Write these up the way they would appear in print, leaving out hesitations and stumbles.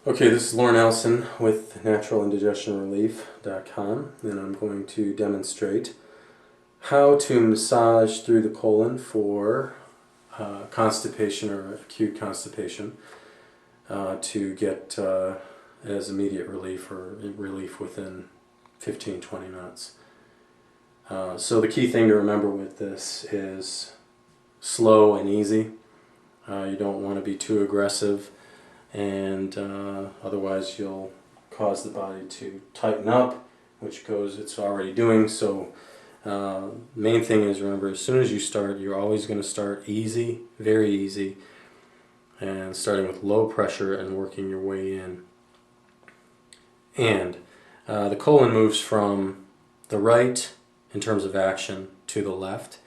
Okay, this is Lauren Allison with naturalindigestionrelief.com, and I'm going to demonstrate how to massage through the colon for constipation or acute constipation to get as immediate relief or relief within 15-20 minutes. So the key thing to remember with this is slow and easy. You don't want to be too aggressive, and otherwise you'll cause the body to tighten up, which it's already doing. So main thing is, remember, as soon as you start, you're always going to start easy, very easy, and starting with low pressure and working your way in. And the colon moves from the right in terms of action to the left,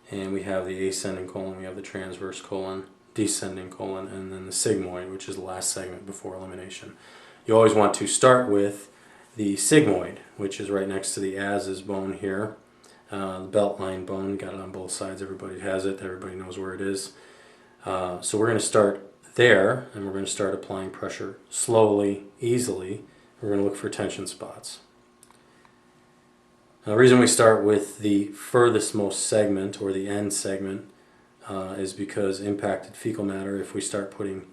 and we have the ascending colon, we have the transverse colon, descending colon, and then the sigmoid, which is the last segment before elimination. You always want to start with the sigmoid, which is right next to the as bone here, the belt line bone. Got it on both sides. Everybody has it. Everybody knows where it is. So we're going to start there, and we're going to start applying pressure slowly, easily. We're going to look for tension spots. Now, the reason we start with the furthest most segment, or the end segment, is because impacted fecal matter, if we start putting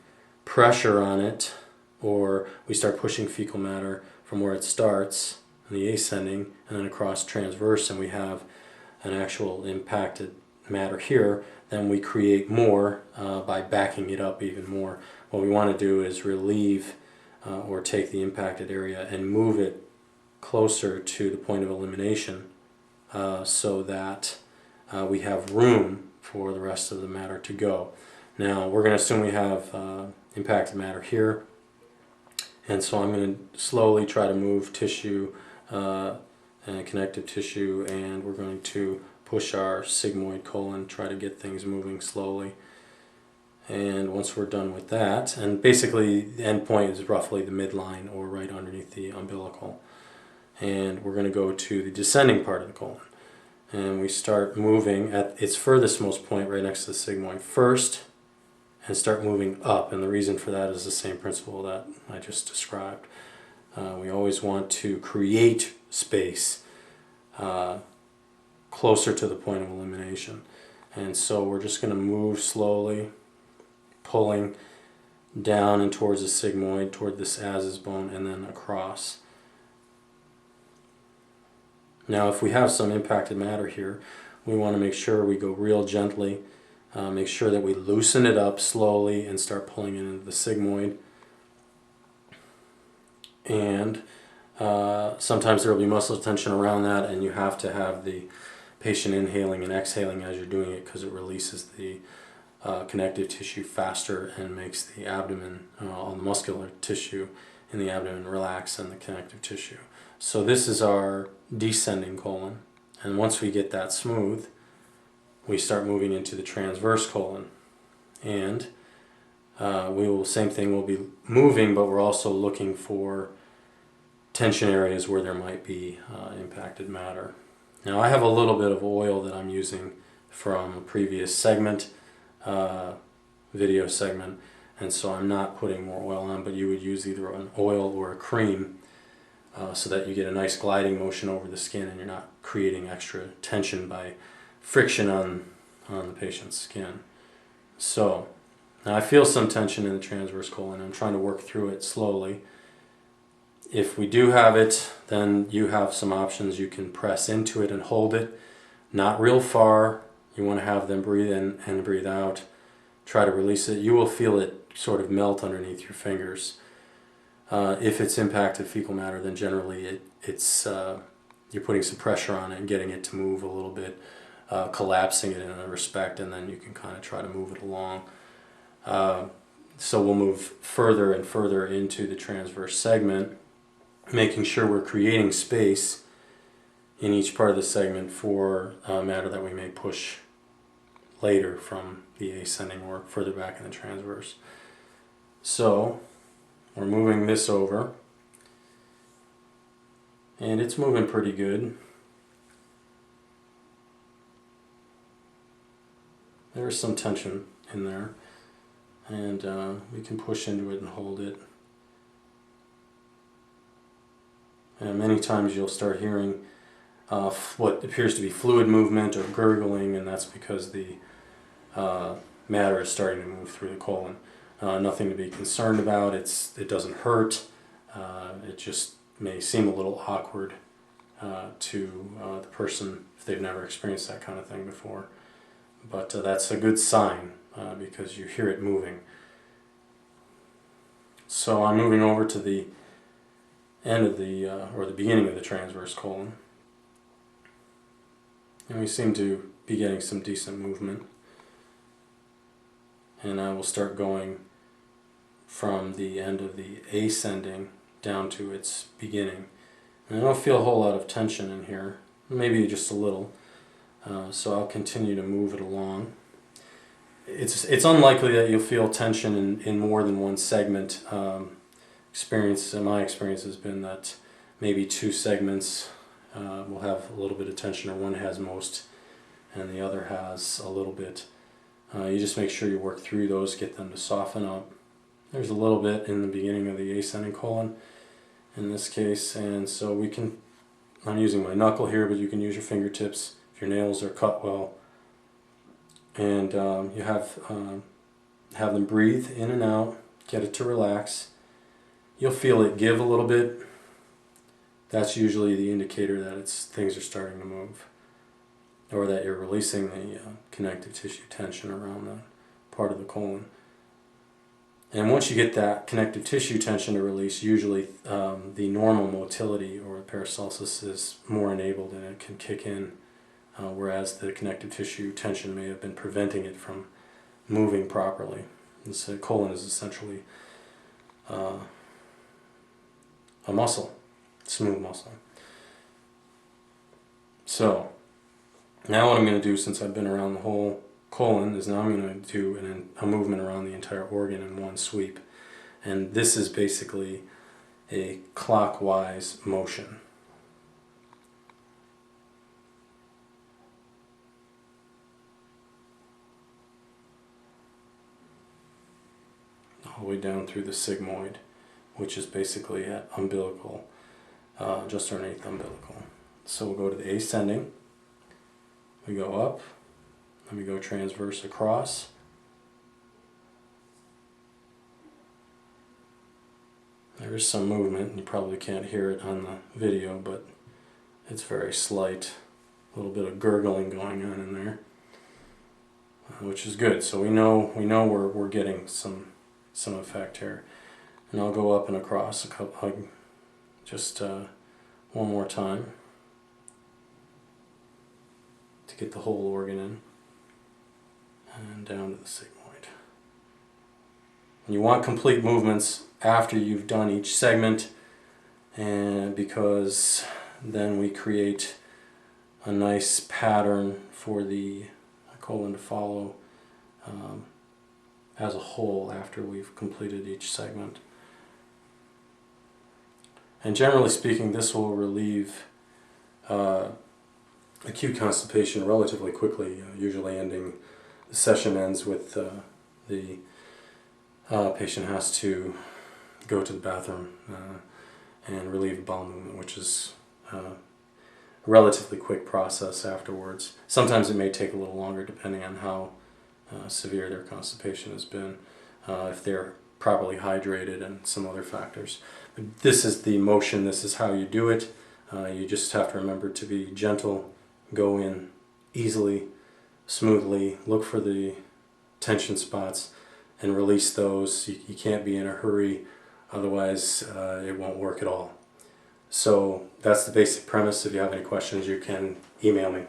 pressure on it, or we start pushing fecal matter from where it starts, in the ascending, and then across transverse, and we have an actual impacted matter here, then we create more by backing it up even more. What we want to do is relieve or take the impacted area and move it closer to the point of elimination so that we have room for the rest of the matter to go. Now we're going to assume we have impacted matter here, and so I'm going to slowly try to move tissue and connective tissue, and we're going to push our sigmoid colon, try to get things moving slowly. And once we're done with that, and basically the end point is roughly the midline or right underneath the umbilical, and we're going to go to the descending part of the colon. And we start moving at its furthest most point right next to the sigmoid first, and start moving up. And the reason for that is the same principle that I just described. We always want to create space closer to the point of elimination. And so we're just going to move slowly, pulling down and towards the sigmoid, toward this as bone, and then across. Now, if we have some impacted matter here, we want to make sure we go real gently, make sure that we loosen it up slowly and start pulling it into the sigmoid. And sometimes there will be muscle tension around that, and you have to have the patient inhaling and exhaling as you're doing it, because it releases the connective tissue faster and makes the abdomen, all the muscular tissue in the abdomen relax and the connective tissue. So this is our descending colon, and once we get that smooth, we start moving into the transverse colon, and same thing, we'll be moving, but we're also looking for tension areas where there might be impacted matter. Now, I have a little bit of oil that I'm using from a previous segment, video segment, and so I'm not putting more oil on, but you would use either an oil or a cream so that you get a nice gliding motion over the skin, and you're not creating extra tension by friction on the patient's skin. So now I feel some tension in the transverse colon. I'm trying to work through it slowly. If we do have it, then you have some options. You can press into it and hold it, not real far. You want to have them breathe in and breathe out. Try to release it. You will feel it sort of melt underneath your fingers. If it's impacted fecal matter, then generally you're putting some pressure on it and getting it to move a little bit, collapsing it in a respect, and then you can kind of try to move it along. So we'll move further and further into the transverse segment, making sure we're creating space in each part of the segment for matter that we may push later from the ascending or further back in the transverse. So we're moving this over, and it's moving pretty good. There's some tension in there, and we can push into it and hold it. And many times you'll start hearing what appears to be fluid movement or gurgling, and that's because the matter is starting to move through the colon. Nothing to be concerned about. It doesn't hurt. It just may seem a little awkward to the person if they've never experienced that kind of thing before. But that's a good sign because you hear it moving. So I'm moving over to the end of the, or the beginning of the transverse colon. And we seem to be getting some decent movement. And I will start going from the end of the ascending down to its beginning. And I don't feel a whole lot of tension in here, maybe just a little. So I'll continue to move it along. It's unlikely that you'll feel tension in more than one segment. My experience has been that maybe 2 segments will have a little bit of tension, or one has most and the other has a little bit. You just make sure you work through those, get them to soften up. There's a little bit in the beginning of the ascending colon in this case, and so I'm using my knuckle here, but you can use your fingertips if your nails are cut well. And you have them breathe in and out, get it to relax. You'll feel it give a little bit. That's usually the indicator that things are starting to move, or that you're releasing the connective tissue tension around that part of the colon. And once you get that connective tissue tension to release, usually the normal motility or paracelsus is more enabled and it can kick in, whereas the connective tissue tension may have been preventing it from moving properly. This colon is essentially a muscle, smooth muscle. So now what I'm going to do, since I've been around the whole colon, is now I'm going to do a movement around the entire organ in one sweep. And this is basically a clockwise motion. All the way down through the sigmoid, which is basically at umbilical, just underneath umbilical. So we'll go to the ascending. We go up, then we go transverse across. There is some movement, you probably can't hear it on the video, but it's very slight. A little bit of gurgling going on in there, which is good. So we know we're getting some effect here. And I'll go up and across just one more time to get the whole organ in, and down to the sigmoid. And you want complete movements after you've done each segment, and because then we create a nice pattern for the colon to follow as a whole after we've completed each segment. And generally speaking, this will relieve acute constipation relatively quickly, usually the session ends with the patient has to go to the bathroom and relieve bowel movement, which is a relatively quick process afterwards. Sometimes it may take a little longer depending on how severe their constipation has been, if they're properly hydrated and some other factors. But this is the motion, this is how you do it. You just have to remember to be gentle, go in easily, smoothly, look for the tension spots and release those. You can't be in a hurry, otherwise it won't work at all. So that's the basic premise. If you have any questions, you can email me.